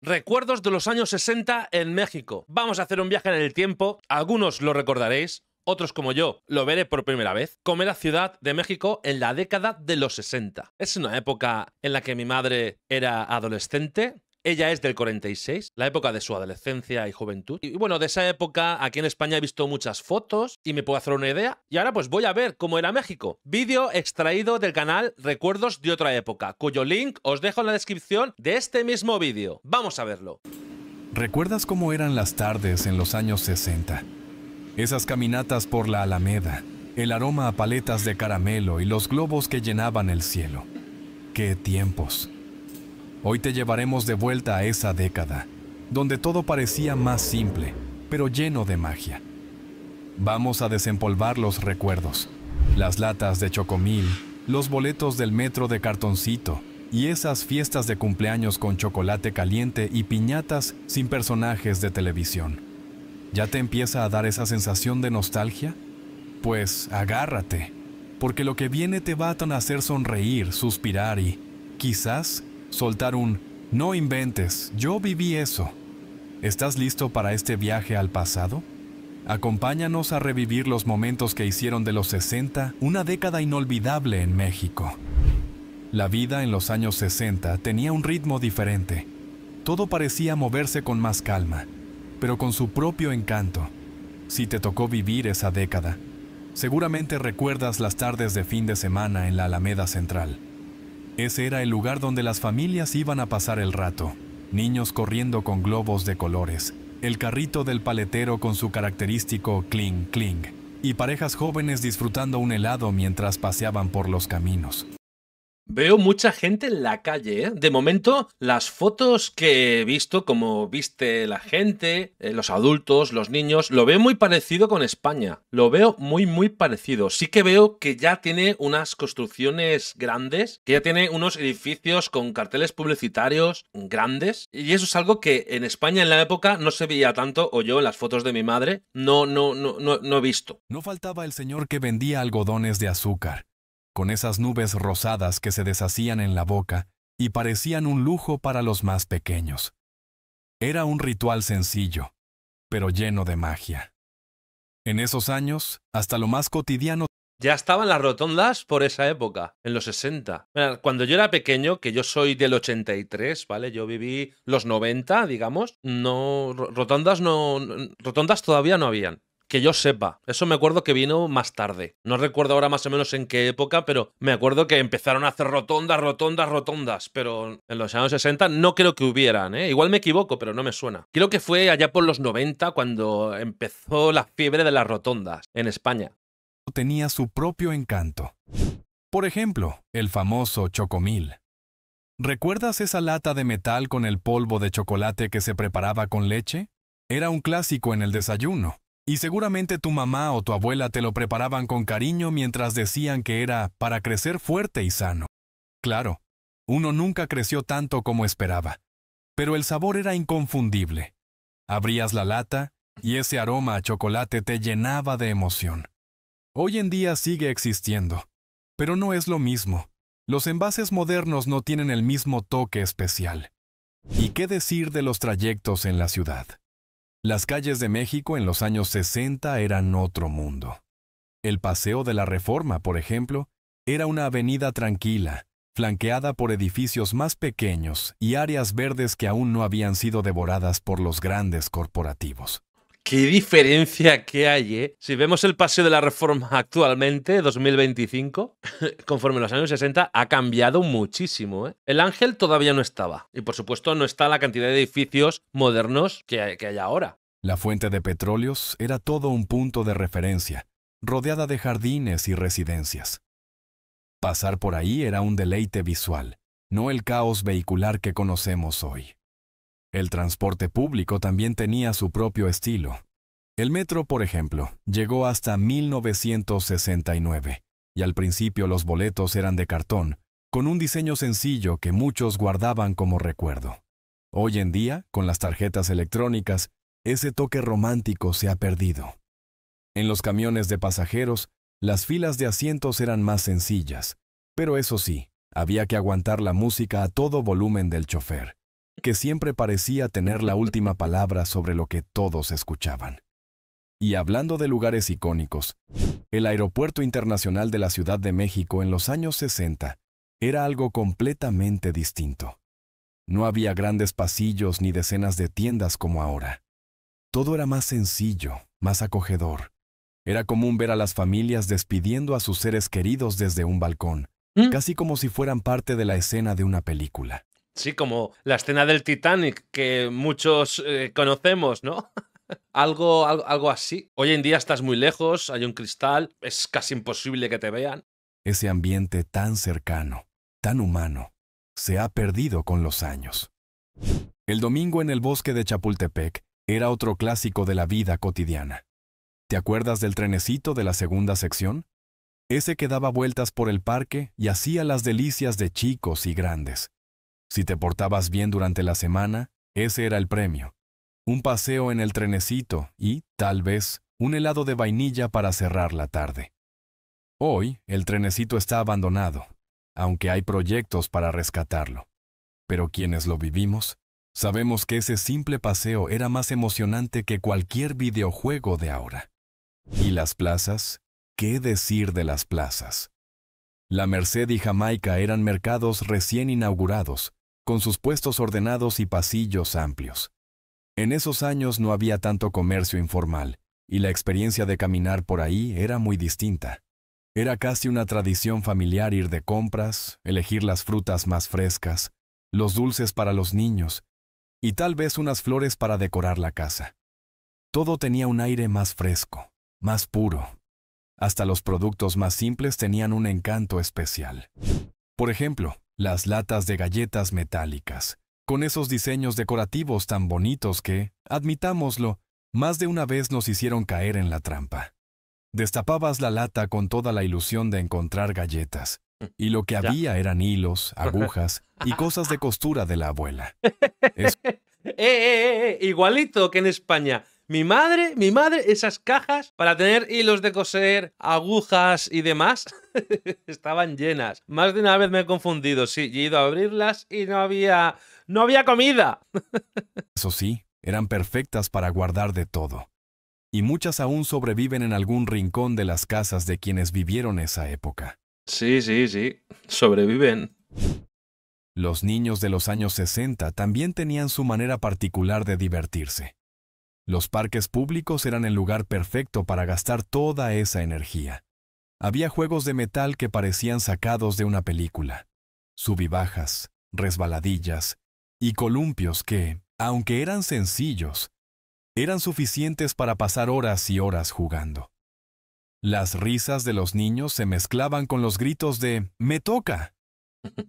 Recuerdos de los años 60 en México. Vamos a hacer un viaje en el tiempo. Algunos lo recordaréis, otros como yo lo veré por primera vez. Como era Ciudad de México en la década de los 60. Es una época en la que mi madre era adolescente. Ella es del 46, la época de su adolescencia y juventud. Y bueno, de esa época aquí en España he visto muchas fotos y me puedo hacer una idea. Y ahora pues voy a ver cómo era México. Vídeo extraído del canal Recuerdos de otra época, cuyo link os dejo en la descripción de este mismo vídeo. Vamos a verlo. ¿Recuerdas cómo eran las tardes en los años 60? Esas caminatas por la Alameda, el aroma a paletas de caramelo y los globos que llenaban el cielo. ¡Qué tiempos! Hoy te llevaremos de vuelta a esa década, donde todo parecía más simple, pero lleno de magia. Vamos a desempolvar los recuerdos, las latas de chocomil, los boletos del metro de cartoncito y esas fiestas de cumpleaños con chocolate caliente y piñatas sin personajes de televisión. ¿Ya te empieza a dar esa sensación de nostalgia? Pues agárrate, porque lo que viene te va a hacer sonreír, suspirar y, quizás, soltar un «No inventes, yo viví eso». ¿Estás listo para este viaje al pasado? Acompáñanos a revivir los momentos que hicieron de los 60 una década inolvidable en México. La vida en los años 60 tenía un ritmo diferente. Todo parecía moverse con más calma, pero con su propio encanto. Si te tocó vivir esa década, seguramente recuerdas las tardes de fin de semana en la Alameda Central. Ese era el lugar donde las familias iban a pasar el rato, niños corriendo con globos de colores, el carrito del paletero con su característico cling cling, y parejas jóvenes disfrutando un helado mientras paseaban por los caminos. Veo mucha gente en la calle, ¿eh? De momento, las fotos que he visto, como viste la gente, los adultos, los niños, lo veo muy parecido con España. Lo veo muy parecido. Sí que veo que ya tiene unas construcciones grandes, que ya tiene unos edificios con carteles publicitarios grandes. Y eso es algo que en España en la época no se veía tanto, o yo en las fotos de mi madre no he visto. No faltaba el señor que vendía algodones de azúcar, con esas nubes rosadas que se deshacían en la boca y parecían un lujo para los más pequeños. Era un ritual sencillo, pero lleno de magia. En esos años, hasta lo más cotidiano. Ya estaban las rotondas por esa época, en los 60. Mira, cuando yo era pequeño, que yo soy del 83, ¿vale? Yo viví los 90, digamos. Rotondas todavía no habían. Que yo sepa. Eso me acuerdo que vino más tarde. No recuerdo ahora más o menos en qué época, pero me acuerdo que empezaron a hacer rotondas. Pero en los años 60 no creo que hubieran, ¿eh? Igual me equivoco, pero no me suena. Creo que fue allá por los 90 cuando empezó la fiebre de las rotondas en España. Tenía su propio encanto. Por ejemplo, el famoso chocomil. ¿Recuerdas esa lata de metal con el polvo de chocolate que se preparaba con leche? Era un clásico en el desayuno. Y seguramente tu mamá o tu abuela te lo preparaban con cariño mientras decían que era para crecer fuerte y sano. Claro, uno nunca creció tanto como esperaba, pero el sabor era inconfundible. Abrías la lata y ese aroma a chocolate te llenaba de emoción. Hoy en día sigue existiendo, pero no es lo mismo. Los envases modernos no tienen el mismo toque especial. ¿Y qué decir de los trayectos en la ciudad? Las calles de México en los años 60 eran otro mundo. El Paseo de la Reforma, por ejemplo, era una avenida tranquila, flanqueada por edificios más pequeños y áreas verdes que aún no habían sido devoradas por los grandes corporativos. ¡Qué diferencia que hay, eh! Si vemos el Paseo de la Reforma actualmente, 2025, conforme los años 60, ha cambiado muchísimo, ¿eh? El Ángel todavía no estaba. Y por supuesto no está la cantidad de edificios modernos que hay ahora. La fuente de petróleos era todo un punto de referencia, rodeada de jardines y residencias. Pasar por ahí era un deleite visual, no el caos vehicular que conocemos hoy. El transporte público también tenía su propio estilo. El metro, por ejemplo, llegó hasta 1969, y al principio los boletos eran de cartón, con un diseño sencillo que muchos guardaban como recuerdo. Hoy en día, con las tarjetas electrónicas, ese toque romántico se ha perdido. En los camiones de pasajeros, las filas de asientos eran más sencillas, pero eso sí, había que aguantar la música a todo volumen del chofer. que siempre parecía tener la última palabra sobre lo que todos escuchaban. Y hablando de lugares icónicos, el Aeropuerto Internacional de la Ciudad de México en los años 60 era algo completamente distinto. No había grandes pasillos ni decenas de tiendas como ahora. Todo era más sencillo, más acogedor. Era común ver a las familias despidiendo a sus seres queridos desde un balcón, casi como si fueran parte de la escena de una película. Sí, como la escena del Titanic que muchos conocemos, ¿no? Algo así. Hoy en día estás muy lejos, hay un cristal, es casi imposible que te vean. Ese ambiente tan cercano, tan humano, se ha perdido con los años. El domingo en el bosque de Chapultepec era otro clásico de la vida cotidiana. ¿Te acuerdas del trenecito de la segunda sección? Ese que daba vueltas por el parque y hacía las delicias de chicos y grandes. Si te portabas bien durante la semana, ese era el premio. Un paseo en el trenecito y, tal vez, un helado de vainilla para cerrar la tarde. Hoy, el trenecito está abandonado, aunque hay proyectos para rescatarlo. Pero quienes lo vivimos, sabemos que ese simple paseo era más emocionante que cualquier videojuego de ahora. ¿Y las plazas? ¿Qué decir de las plazas? La Merced y Jamaica eran mercados recién inaugurados, con sus puestos ordenados y pasillos amplios. En esos años no había tanto comercio informal, y la experiencia de caminar por ahí era muy distinta. Era casi una tradición familiar ir de compras, elegir las frutas más frescas, los dulces para los niños, y tal vez unas flores para decorar la casa. Todo tenía un aire más fresco, más puro. Hasta los productos más simples tenían un encanto especial. Por ejemplo, las latas de galletas metálicas, con esos diseños decorativos tan bonitos que, admitámoslo, más de una vez nos hicieron caer en la trampa. Destapabas la lata con toda la ilusión de encontrar galletas, y lo que había eran hilos, agujas y cosas de costura de la abuela. Igualito que en España. Mi madre, esas cajas para tener hilos de coser, agujas y demás, estaban llenas. Más de una vez me he confundido, sí, y he ido a abrirlas y no había comida. Eso sí, eran perfectas para guardar de todo. Y muchas aún sobreviven en algún rincón de las casas de quienes vivieron esa época. Sí, sobreviven. Los niños de los años 60 también tenían su manera particular de divertirse. Los parques públicos eran el lugar perfecto para gastar toda esa energía. Había juegos de metal que parecían sacados de una película, subibajas, resbaladillas y columpios que, aunque eran sencillos, eran suficientes para pasar horas y horas jugando. Las risas de los niños se mezclaban con los gritos de ¡me toca!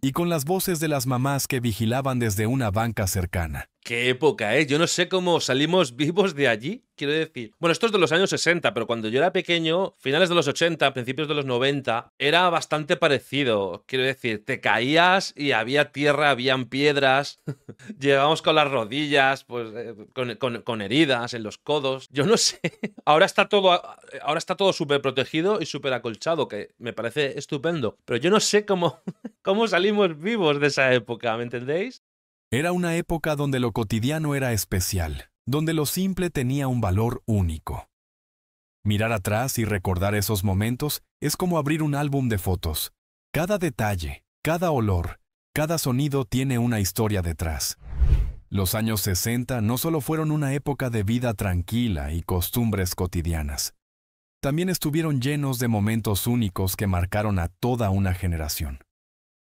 Y con las voces de las mamás que vigilaban desde una banca cercana. ¡Qué época, eh! Yo no sé cómo salimos vivos de allí, quiero decir. Bueno, esto es de los años 60, pero cuando yo era pequeño, finales de los 80, principios de los 90, era bastante parecido. Quiero decir, te caías y había tierra, habían piedras. Llegábamos con las rodillas, pues con heridas en los codos. Yo no sé. Ahora está todo súper protegido y súper acolchado, que me parece estupendo. Pero yo no sé cómo salimos vivos de esa época, ¿me entendéis? Era una época donde lo cotidiano era especial, donde lo simple tenía un valor único. Mirar atrás y recordar esos momentos es como abrir un álbum de fotos. Cada detalle, cada olor, cada sonido tiene una historia detrás. Los años 60 no solo fueron una época de vida tranquila y costumbres cotidianas. También estuvieron llenos de momentos únicos que marcaron a toda una generación.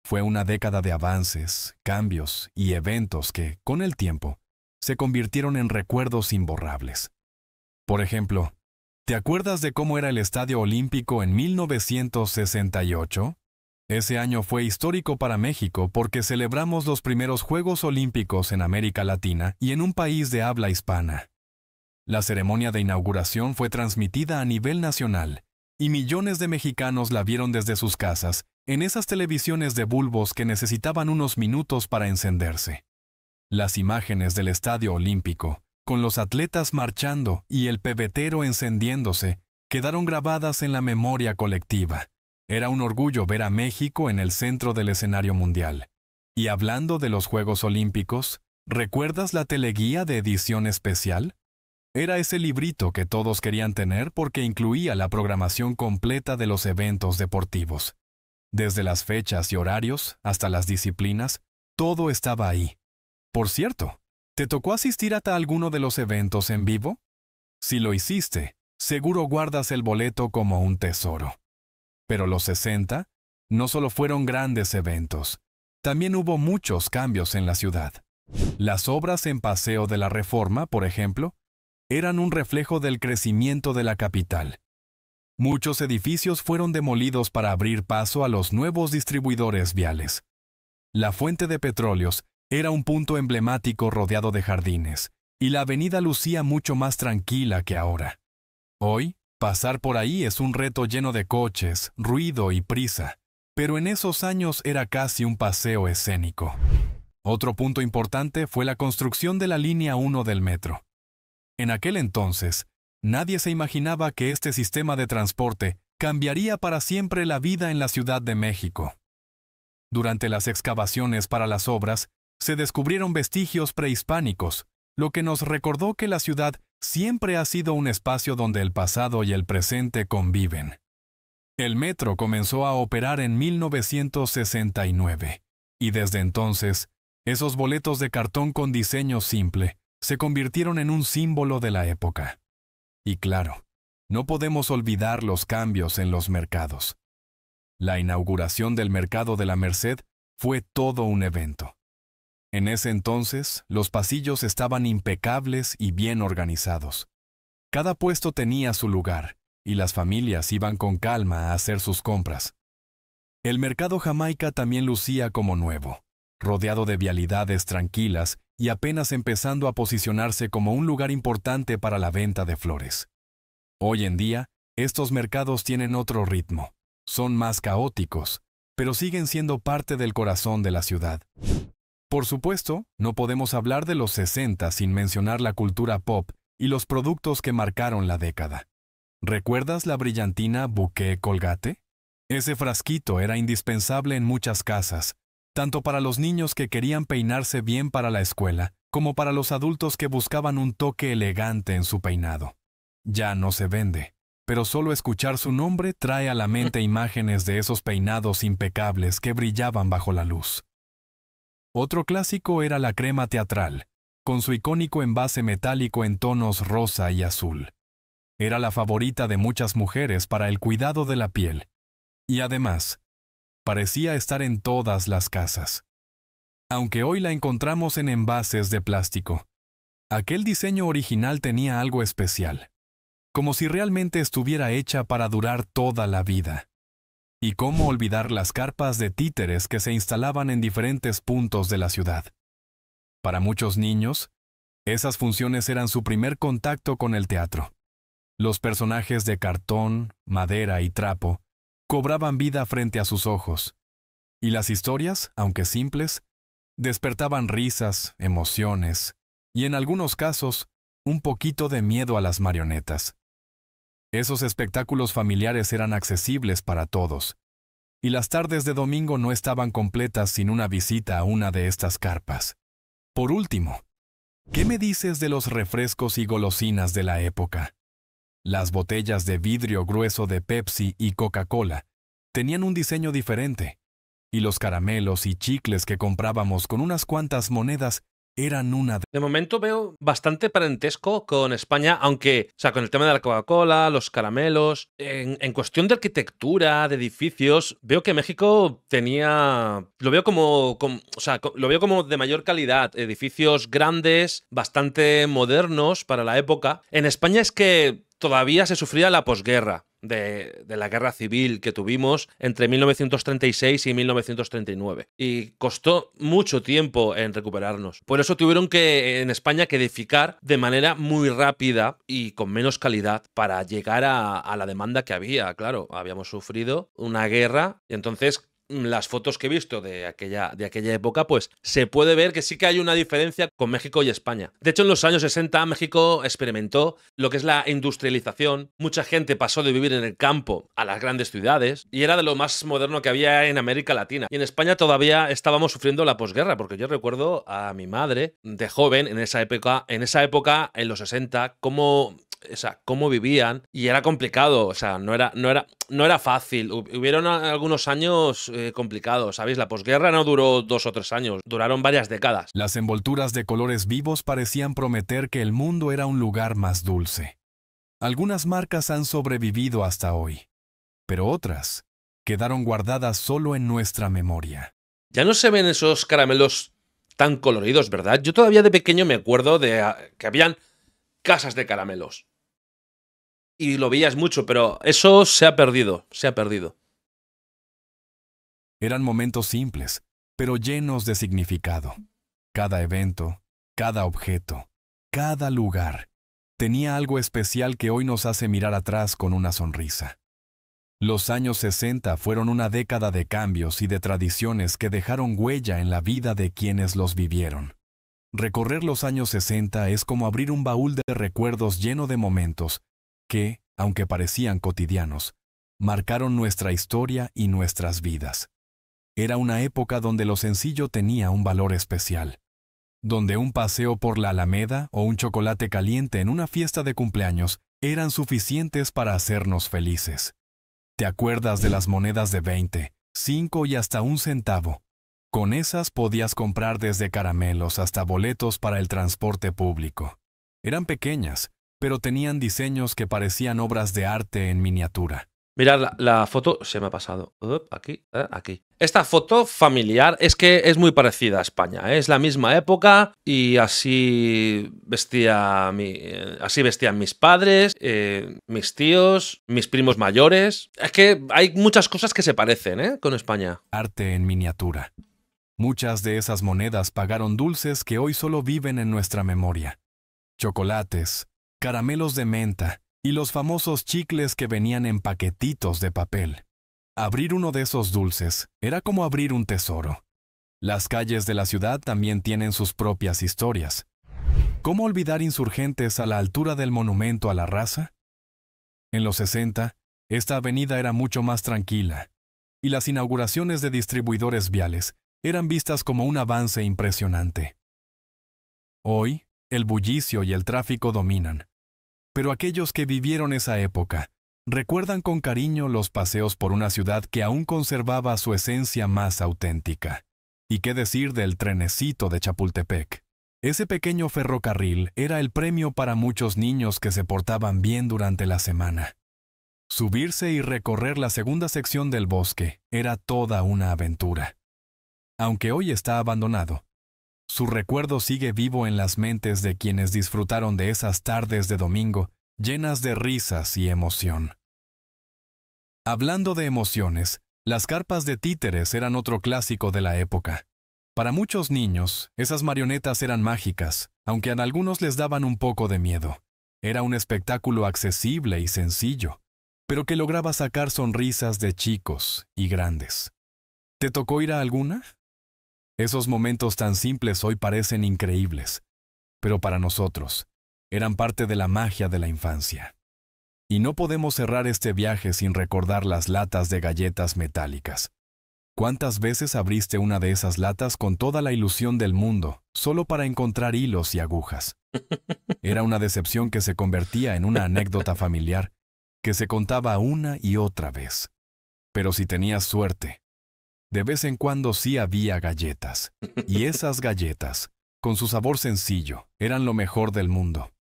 Fue una década de avances, cambios y eventos que, con el tiempo, se convirtieron en recuerdos imborrables. Por ejemplo, ¿te acuerdas de cómo era el Estadio Olímpico en 1968? Ese año fue histórico para México porque celebramos los primeros Juegos Olímpicos en América Latina y en un país de habla hispana. La ceremonia de inauguración fue transmitida a nivel nacional y millones de mexicanos la vieron desde sus casas en esas televisiones de bulbos que necesitaban unos minutos para encenderse. Las imágenes del Estadio Olímpico, con los atletas marchando y el pebetero encendiéndose, quedaron grabadas en la memoria colectiva. Era un orgullo ver a México en el centro del escenario mundial. Y hablando de los Juegos Olímpicos, ¿Recuerdas la teleguía de edición especial? Era ese librito que todos querían tener porque incluía la programación completa de los eventos deportivos. Desde las fechas y horarios hasta las disciplinas, todo estaba ahí. Por cierto, ¿te tocó asistir a alguno de los eventos en vivo? Si lo hiciste, seguro guardas el boleto como un tesoro. Pero los 60 no solo fueron grandes eventos, también hubo muchos cambios en la ciudad. Las obras en Paseo de la Reforma, por ejemplo, eran un reflejo del crecimiento de la capital. Muchos edificios fueron demolidos para abrir paso a los nuevos distribuidores viales. La fuente de petróleos era un punto emblemático rodeado de jardines, y la avenida lucía mucho más tranquila que ahora. Hoy, pasar por ahí es un reto lleno de coches, ruido y prisa, pero en esos años era casi un paseo escénico. Otro punto importante fue la construcción de la línea 1 del metro. En aquel entonces, nadie se imaginaba que este sistema de transporte cambiaría para siempre la vida en la Ciudad de México. Durante las excavaciones para las obras, se descubrieron vestigios prehispánicos, lo que nos recordó que la ciudad siempre ha sido un espacio donde el pasado y el presente conviven. El metro comenzó a operar en 1969, y desde entonces, esos boletos de cartón con diseño simple se convirtieron en un símbolo de la época. Y claro, no podemos olvidar los cambios en los mercados. La inauguración del Mercado de la Merced fue todo un evento. En ese entonces, los pasillos estaban impecables y bien organizados. Cada puesto tenía su lugar, y las familias iban con calma a hacer sus compras. El Mercado Jamaica también lucía como nuevo, rodeado de vialidades tranquilas y apenas empezando a posicionarse como un lugar importante para la venta de flores. Hoy en día, estos mercados tienen otro ritmo. Son más caóticos, pero siguen siendo parte del corazón de la ciudad. Por supuesto, no podemos hablar de los 60 sin mencionar la cultura pop y los productos que marcaron la década. ¿Recuerdas la brillantina Bouquet Colgate? Ese frasquito era indispensable en muchas casas, tanto para los niños que querían peinarse bien para la escuela, como para los adultos que buscaban un toque elegante en su peinado. Ya no se vende, pero solo escuchar su nombre trae a la mente imágenes de esos peinados impecables que brillaban bajo la luz. Otro clásico era la crema teatral, con su icónico envase metálico en tonos rosa y azul. Era la favorita de muchas mujeres para el cuidado de la piel. Y además, parecía estar en todas las casas. Aunque hoy la encontramos en envases de plástico, aquel diseño original tenía algo especial, como si realmente estuviera hecha para durar toda la vida. ¿Y cómo olvidar las carpas de títeres que se instalaban en diferentes puntos de la ciudad? Para muchos niños, esas funciones eran su primer contacto con el teatro. Los personajes de cartón, madera y trapo cobraban vida frente a sus ojos, y las historias, aunque simples, despertaban risas, emociones, y en algunos casos, un poquito de miedo a las marionetas. Esos espectáculos familiares eran accesibles para todos, y las tardes de domingo no estaban completas sin una visita a una de estas carpas. Por último, ¿qué me dices de los refrescos y golosinas de la época? Las botellas de vidrio grueso de Pepsi y Coca-Cola tenían un diseño diferente, y los caramelos y chicles que comprábamos con unas cuantas monedas eran una De momento veo bastante parentesco con España, aunque, o sea, con el tema de la Coca-Cola, los caramelos. En cuestión de arquitectura, de edificios, veo que México tenía. Lo veo lo veo como de mayor calidad. Edificios grandes, bastante modernos para la época. En España es que todavía se sufría la posguerra de la guerra civil que tuvimos entre 1936 y 1939. Y costó mucho tiempo en recuperarnos. Por eso tuvieron que, en España, que edificar de manera muy rápida y con menos calidad para llegar a la demanda que había. Claro, habíamos sufrido una guerra y entonces las fotos que he visto de aquella época, pues se puede ver que sí que hay una diferencia con México y España. De hecho, en los años 60 México experimentó lo que es la industrialización. Mucha gente pasó de vivir en el campo a las grandes ciudades y era de lo más moderno que había en América Latina. Y en España todavía estábamos sufriendo la posguerra, porque yo recuerdo a mi madre de joven en esa época, en los 60, cómo vivían, y era complicado, o sea, no era fácil. Hubieron algunos años complicados, ¿sabéis? La posguerra no duró 2 o 3 años, duraron varias décadas. Las envolturas de colores vivos parecían prometer que el mundo era un lugar más dulce. Algunas marcas han sobrevivido hasta hoy, pero otras quedaron guardadas solo en nuestra memoria. Ya no se ven esos caramelos tan coloridos, ¿verdad? Yo todavía de pequeño me acuerdo de que habían casas de caramelos. Y lo veías mucho, pero eso se ha perdido, se ha perdido. Eran momentos simples, pero llenos de significado. Cada evento, cada objeto, cada lugar, tenía algo especial que hoy nos hace mirar atrás con una sonrisa. Los años 60 fueron una década de cambios y de tradiciones que dejaron huella en la vida de quienes los vivieron. Recorrer los años 60 es como abrir un baúl de recuerdos lleno de momentos que, aunque parecían cotidianos, marcaron nuestra historia y nuestras vidas. Era una época donde lo sencillo tenía un valor especial, donde un paseo por la Alameda o un chocolate caliente en una fiesta de cumpleaños eran suficientes para hacernos felices. ¿Te acuerdas de las monedas de 20, 5 y hasta 1 centavo? Con esas podías comprar desde caramelos hasta boletos para el transporte público. Eran pequeñas, pero tenían diseños que parecían obras de arte en miniatura. Mirad, la foto se me ha pasado. Aquí. Esta foto familiar es que es muy parecida a España, ¿eh? Es la misma época y así vestían mis padres, mis tíos, mis primos mayores. Es que hay muchas cosas que se parecen, ¿eh? Con España. Arte en miniatura. Muchas de esas monedas pagaron dulces que hoy solo viven en nuestra memoria. Chocolates, caramelos de menta y los famosos chicles que venían en paquetitos de papel. Abrir uno de esos dulces era como abrir un tesoro. Las calles de la ciudad también tienen sus propias historias. ¿Cómo olvidar Insurgentes a la altura del Monumento a la Raza? En los 60, esta avenida era mucho más tranquila, y las inauguraciones de distribuidores viales eran vistas como un avance impresionante. Hoy, el bullicio y el tráfico dominan. Pero aquellos que vivieron esa época recuerdan con cariño los paseos por una ciudad que aún conservaba su esencia más auténtica. ¿Y qué decir del trenecito de Chapultepec? Ese pequeño ferrocarril era el premio para muchos niños que se portaban bien durante la semana. Subirse y recorrer la segunda sección del bosque era toda una aventura. Aunque hoy está abandonado, su recuerdo sigue vivo en las mentes de quienes disfrutaron de esas tardes de domingo llenas de risas y emoción. Hablando de emociones, las carpas de títeres eran otro clásico de la época. Para muchos niños, esas marionetas eran mágicas, aunque a algunos les daban un poco de miedo. Era un espectáculo accesible y sencillo, pero que lograba sacar sonrisas de chicos y grandes. ¿Te tocó ir a alguna? Esos momentos tan simples hoy parecen increíbles, pero para nosotros, eran parte de la magia de la infancia. Y no podemos cerrar este viaje sin recordar las latas de galletas metálicas. ¿Cuántas veces abriste una de esas latas con toda la ilusión del mundo, solo para encontrar hilos y agujas? Era una decepción que se convertía en una anécdota familiar que se contaba una y otra vez. Pero si tenías suerte, de vez en cuando sí había galletas. Y esas galletas, con su sabor sencillo, eran lo mejor del mundo.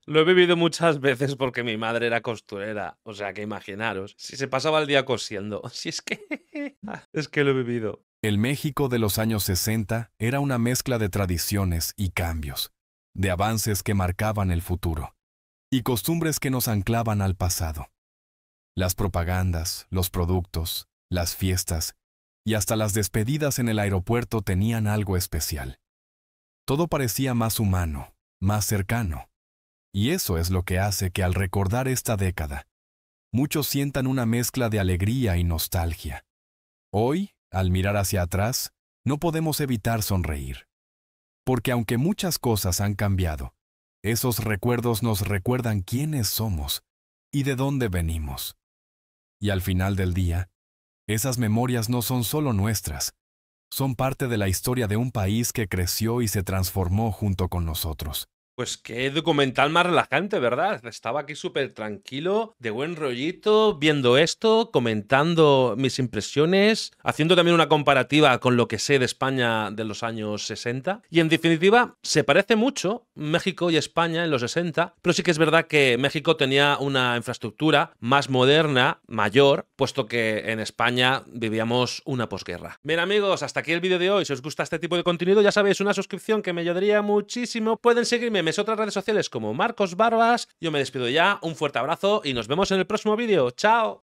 Lo he vivido muchas veces porque mi madre era costurera. O sea que imaginaros, si se pasaba el día cosiendo. Si es que... es que lo he vivido. El México de los años 60 era una mezcla de tradiciones y cambios, de avances que marcaban el futuro, y costumbres que nos anclaban al pasado. Las propagandas, los productos, las fiestas, y hasta las despedidas en el aeropuerto tenían algo especial. Todo parecía más humano, más cercano. Y eso es lo que hace que al recordar esta década, muchos sientan una mezcla de alegría y nostalgia. Hoy, Al mirar hacia atrás, no podemos evitar sonreír. Porque aunque muchas cosas han cambiado, esos recuerdos nos recuerdan quiénes somos y de dónde venimos. Y al final del día, esas memorias no son solo nuestras, son parte de la historia de un país que creció y se transformó junto con nosotros. Pues qué documental más relajante, ¿verdad? Estaba aquí súper tranquilo, de buen rollito, viendo esto, comentando mis impresiones, haciendo también una comparativa con lo que sé de España de los años 60. Y en definitiva, se parece mucho México y España en los 60, pero sí que es verdad que México tenía una infraestructura más moderna, mayor, puesto que en España vivíamos una posguerra. Bien, amigos, hasta aquí el vídeo de hoy. Si os gusta este tipo de contenido, ya sabéis, una suscripción que me ayudaría muchísimo. Pueden seguirme en mis otras redes sociales como Marcos Barbas. Yo me despido ya, un fuerte abrazo y nos vemos en el próximo vídeo. ¡Chao!